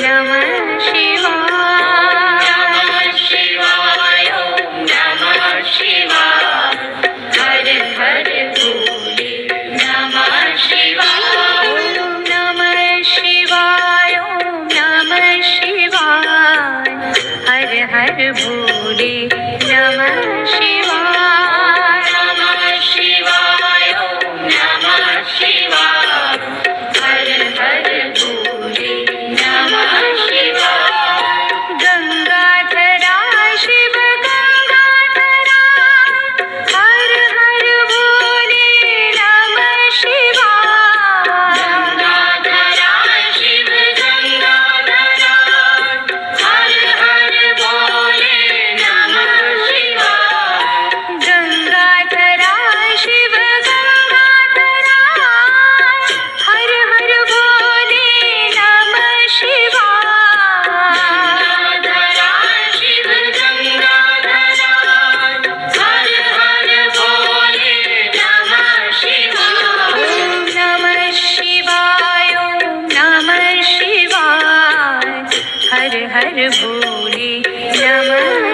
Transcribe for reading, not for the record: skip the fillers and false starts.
नमः शिवाय। नमः शिवाय ओम नमः शिवाय। हर हर भोले नमः शिवाय। ओम नमः शिवाय ओम नमः शिवाय। हर हर भोले नमः शिवाय। नमः शिवाय ओम नमः शिवाय। हर हर भोले नमः शिवाय। गंगाधरा शिव गंगाधरा। हर हर भोले नमः शिवाय। गंगाधरा शिव गंगाधरा। हर हर भोले नमः शिवाय। गंगाधरा शिव गंगाधरा। हर हर भोले नमः शिवाय। गंगाधरा शिव गंगाधरा। हर हर भोले नमः शिवाय। ओम नमः शिवाय ओम नमः शिवाय। हर हर भोले नमः